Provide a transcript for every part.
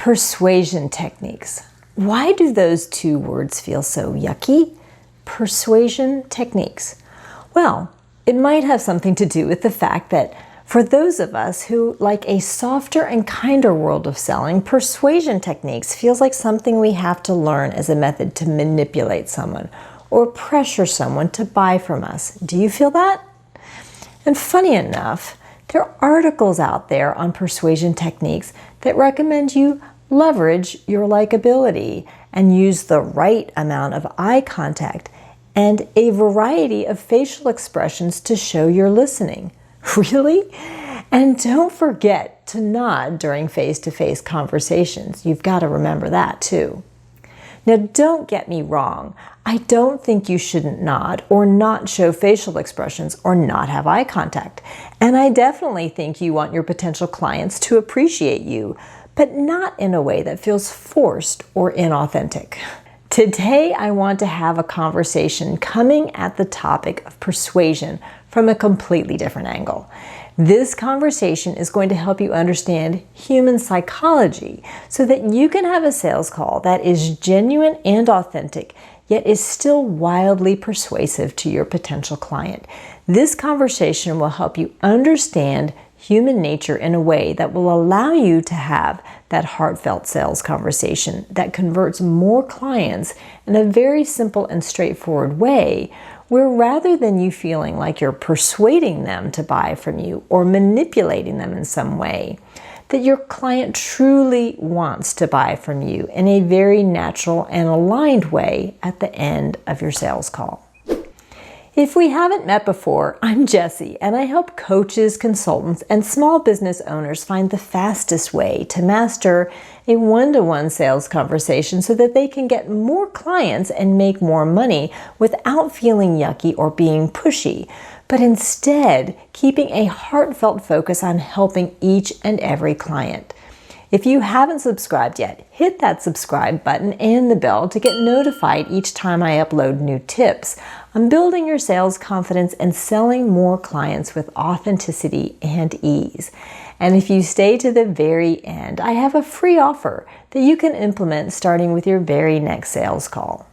Persuasion techniques. Why do those two words feel so yucky? Persuasion techniques. Well, it might have something to do with the fact that for those of us who like a softer and kinder world of selling, persuasion techniques feels like something we have to learn as a method to manipulate someone or pressure someone to buy from us. Do you feel that? And funny enough, there are articles out there on persuasion techniques that recommend you leverage your likability and use the right amount of eye contact and a variety of facial expressions to show you're listening. Really? And don't forget to nod during face-to-face conversations. You've got to remember that too. Now, don't get me wrong. I don't think you shouldn't nod or not show facial expressions or not have eye contact. And I definitely think you want your potential clients to appreciate you, but not in a way that feels forced or inauthentic. Today, I want to have a conversation coming at the topic of persuasion from a completely different angle. This conversation is going to help you understand human psychology so that you can have a sales call that is genuine and authentic, yet is still wildly persuasive to your potential client. This conversation will help you understand human nature in a way that will allow you to have that heartfelt sales conversation that converts more clients in a very simple and straightforward way, where rather than you feeling like you're persuading them to buy from you or manipulating them in some way, that your client truly wants to buy from you in a very natural and aligned way at the end of your sales call. If we haven't met before, I'm Jessie, and I help coaches, consultants, and small business owners find the fastest way to master a one-to-one sales conversation so that they can get more clients and make more money without feeling yucky or being pushy, but instead keeping a heartfelt focus on helping each and every client. If you haven't subscribed yet, hit that subscribe button and the bell to get notified each time I upload new tips on building your sales confidence and selling more clients with authenticity and ease. And if you stay to the very end, I have a free offer that you can implement starting with your very next sales call.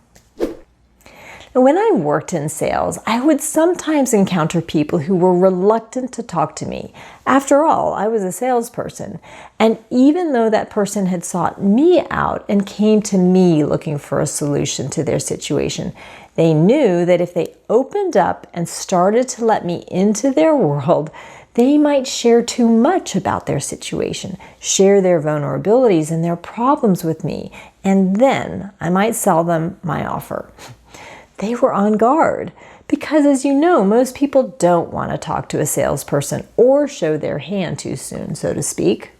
When I worked in sales, I would sometimes encounter people who were reluctant to talk to me. After all, I was a salesperson. And even though that person had sought me out and came to me looking for a solution to their situation, they knew that if they opened up and started to let me into their world, they might share too much about their situation, share their vulnerabilities and their problems with me, and then I might sell them my offer. They were on guard because, as you know, most people don't want to talk to a salesperson or show their hand too soon, so to speak.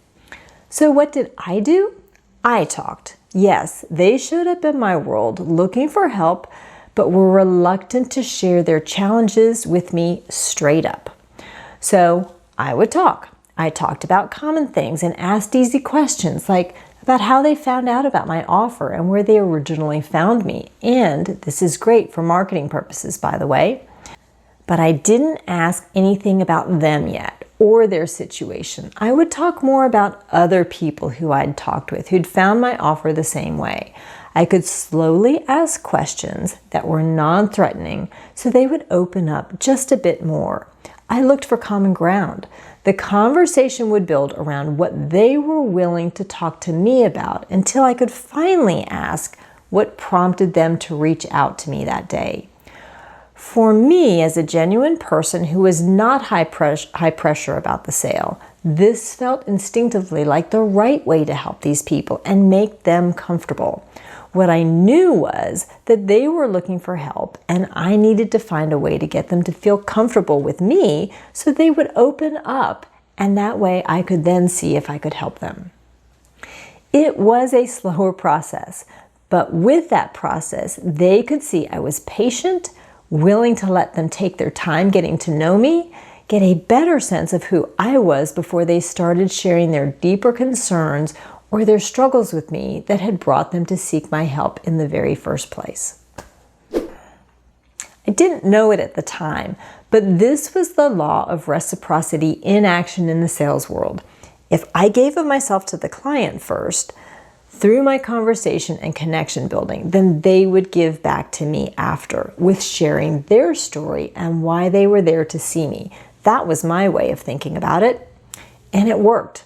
So what did I do? I talked. Yes, they showed up in my world looking for help, but were reluctant to share their challenges with me straight up. So I would talk. I talked about common things and asked easy questions like about how they found out about my offer and where they originally found me. And this is great for marketing purposes, by the way. But I didn't ask anything about them yet or their situation. I would talk more about other people who I'd talked with who'd found my offer the same way. I could slowly ask questions that were non-threatening so they would open up just a bit more. I looked for common ground. The conversation would build around what they were willing to talk to me about until I could finally ask what prompted them to reach out to me that day. For me, as a genuine person who was not high pressure about the sale, this felt instinctively like the right way to help these people and make them comfortable. What I knew was that they were looking for help and I needed to find a way to get them to feel comfortable with me so they would open up, and that way I could then see if I could help them. It was a slower process, but with that process, they could see I was patient, willing to let them take their time getting to know me, get a better sense of who I was before they started sharing their deeper concerns or their struggles with me that had brought them to seek my help in the very first place. I didn't know it at the time, but this was the law of reciprocity in action in the sales world. If I gave of myself to the client first, through my conversation and connection building, then they would give back to me after with sharing their story and why they were there to see me. That was my way of thinking about it, and it worked.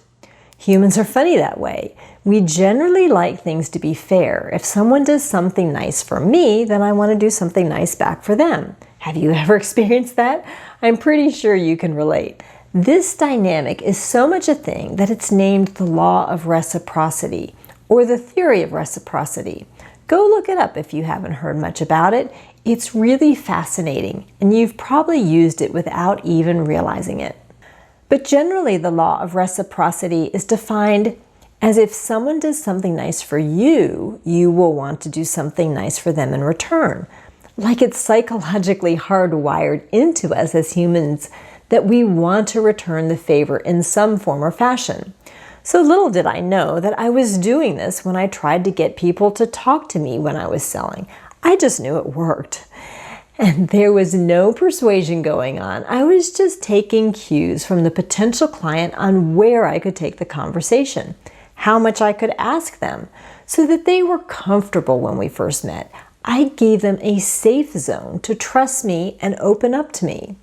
Humans are funny that way. We generally like things to be fair. If someone does something nice for me, then I want to do something nice back for them. Have you ever experienced that? I'm pretty sure you can relate. This dynamic is so much a thing that it's named the Law of Reciprocity, or the theory of reciprocity. Go look it up if you haven't heard much about it. It's really fascinating, and you've probably used it without even realizing it. But generally, the law of reciprocity is defined as if someone does something nice for you, you will want to do something nice for them in return. Like it's psychologically hardwired into us as humans that we want to return the favor in some form or fashion. So little did I know that I was doing this when I tried to get people to talk to me when I was selling. I just knew it worked. And there was no persuasion going on. I was just taking cues from the potential client on where I could take the conversation, how much I could ask them, so that they were comfortable when we first met. I gave them a safe zone to trust me and open up to me.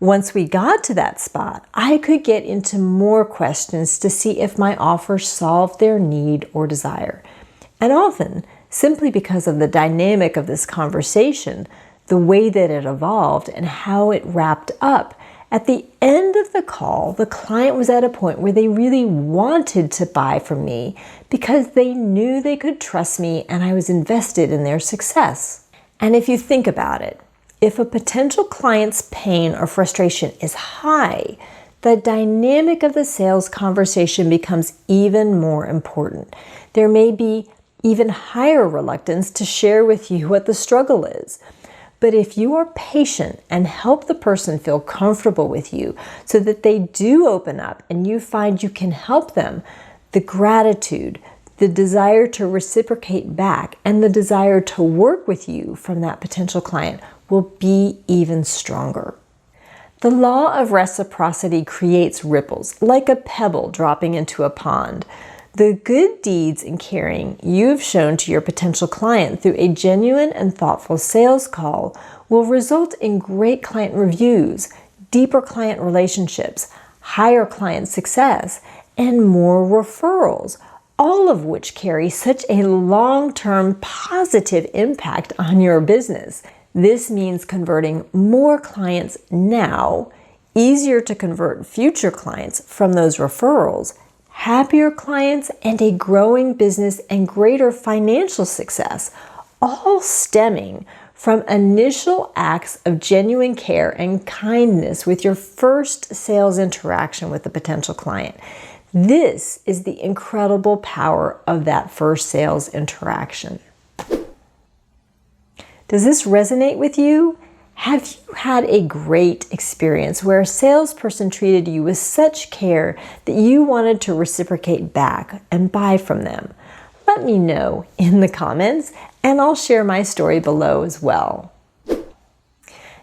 Once we got to that spot, I could get into more questions to see if my offer solved their need or desire. And often, simply because of the dynamic of this conversation, the way that it evolved and how it wrapped up, at the end of the call, the client was at a point where they really wanted to buy from me because they knew they could trust me and I was invested in their success. And if you think about it, if a potential client's pain or frustration is high, the dynamic of the sales conversation becomes even more important. There may be even higher reluctance to share with you what the struggle is. But if you are patient and help the person feel comfortable with you so that they do open up and you find you can help them, the gratitude, the desire to reciprocate back, and the desire to work with you from that potential client will be even stronger. The law of reciprocity creates ripples, like a pebble dropping into a pond. The good deeds and caring you've shown to your potential client through a genuine and thoughtful sales call will result in great client reviews, deeper client relationships, higher client success, and more referrals, all of which carry such a long-term positive impact on your business. This means converting more clients now, easier to convert future clients from those referrals, happier clients, and a growing business and greater financial success, all stemming from initial acts of genuine care and kindness with your first sales interaction with the potential client. This is the incredible power of that first sales interaction. Does this resonate with you? Have you had a great experience where a salesperson treated you with such care that you wanted to reciprocate back and buy from them? Let me know in the comments, and I'll share my story below as well.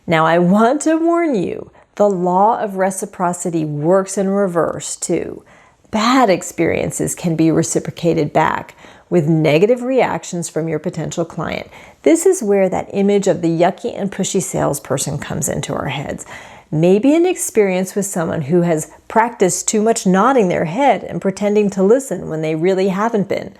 Now, I want to warn you, the law of reciprocity works in reverse too. Bad experiences can be reciprocated back with negative reactions from your potential client. This is where that image of the yucky and pushy salesperson comes into our heads. Maybe an experience with someone who has practiced too much nodding their head and pretending to listen when they really haven't been.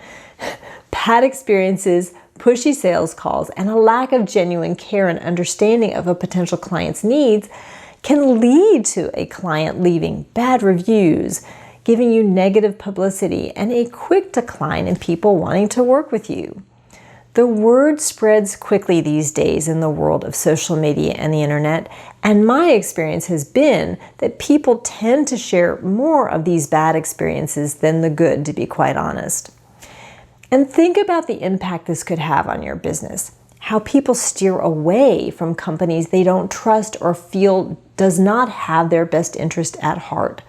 Bad experiences, pushy sales calls, and a lack of genuine care and understanding of a potential client's needs can lead to a client leaving bad reviews, giving you negative publicity, and a quick decline in people wanting to work with you. The word spreads quickly these days in the world of social media and the internet, and my experience has been that people tend to share more of these bad experiences than the good, to be quite honest. And think about the impact this could have on your business. How people steer away from companies they don't trust or feel does not have their best interest at heart.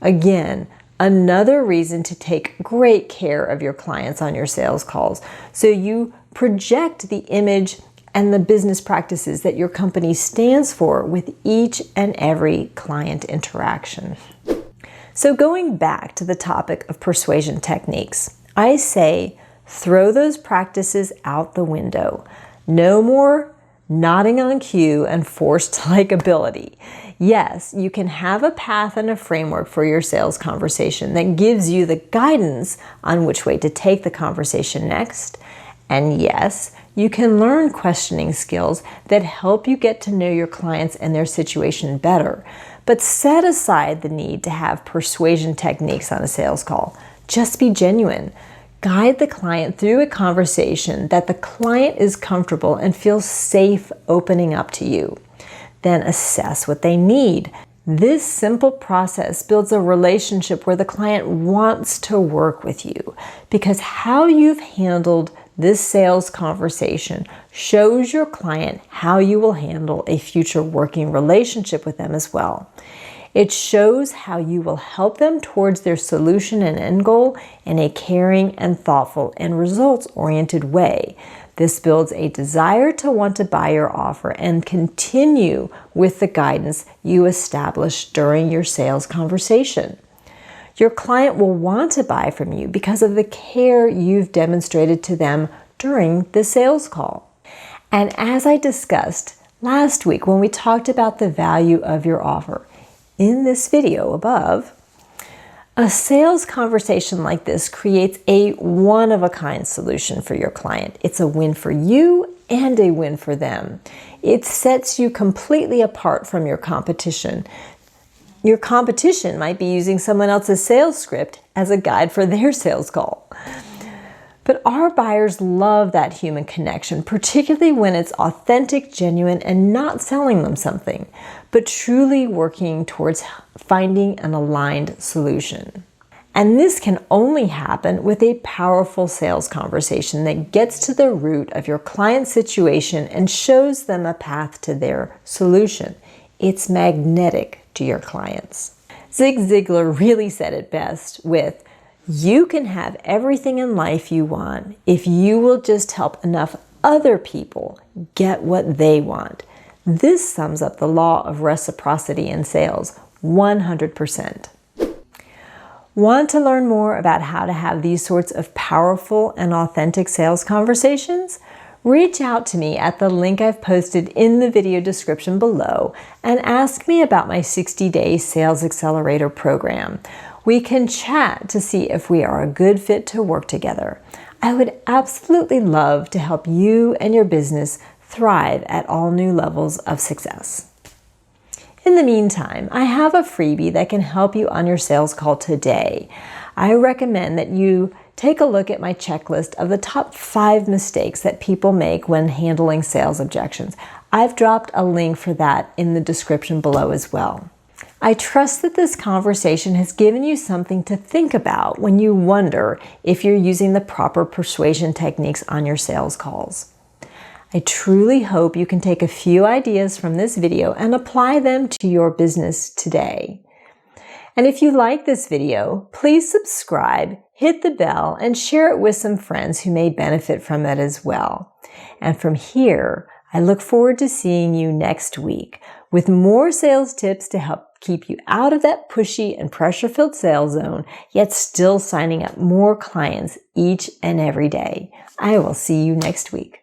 Again, another reason to take great care of your clients on your sales calls, so you project the image and the business practices that your company stands for with each and every client interaction. So going back to the topic of persuasion techniques, I say throw those practices out the window. No more nodding on cue and forced likability. Yes, you can have a path and a framework for your sales conversation that gives you the guidance on which way to take the conversation next. And yes, you can learn questioning skills that help you get to know your clients and their situation better. But set aside the need to have persuasion techniques on a sales call. Just be genuine. Guide the client through a conversation that the client is comfortable and feels safe opening up to you. Then assess what they need. This simple process builds a relationship where the client wants to work with you, because how you've handled this sales conversation shows your client how you will handle a future working relationship with them as well. It shows how you will help them towards their solution and end goal in a caring and thoughtful and results-oriented way. This builds a desire to want to buy your offer and continue with the guidance you established during your sales conversation. Your client will want to buy from you because of the care you've demonstrated to them during the sales call. And as I discussed last week when we talked about the value of your offer, in this video above, a sales conversation like this creates a one-of-a-kind solution for your client. It's a win for you and a win for them. It sets you completely apart from your competition. Your competition might be using someone else's sales script as a guide for their sales call. But our buyers love that human connection, particularly when it's authentic, genuine, and not selling them something, but truly working towards finding an aligned solution. And this can only happen with a powerful sales conversation that gets to the root of your client's situation and shows them a path to their solution. It's magnetic to your clients. Zig Ziglar really said it best with, "You can have everything in life you want if you will just help enough other people get what they want." This sums up the law of reciprocity in sales 100%. Want to learn more about how to have these sorts of powerful and authentic sales conversations? Reach out to me at the link I've posted in the video description below and ask me about my 60-day Sales Accelerator program. We can chat to see if we are a good fit to work together. I would absolutely love to help you and your business thrive at all new levels of success. In the meantime, I have a freebie that can help you on your sales call today. I recommend that you take a look at my checklist of the top 5 mistakes that people make when handling sales objections. I've dropped a link for that in the description below as well. I trust that this conversation has given you something to think about when you wonder if you're using the proper persuasion techniques on your sales calls. I truly hope you can take a few ideas from this video and apply them to your business today. And if you like this video, please subscribe, hit the bell, and share it with some friends who may benefit from it as well. And from here, I look forward to seeing you next week with more sales tips to help keep you out of that pushy and pressure-filled sales zone, yet still signing up more clients each and every day. I will see you next week.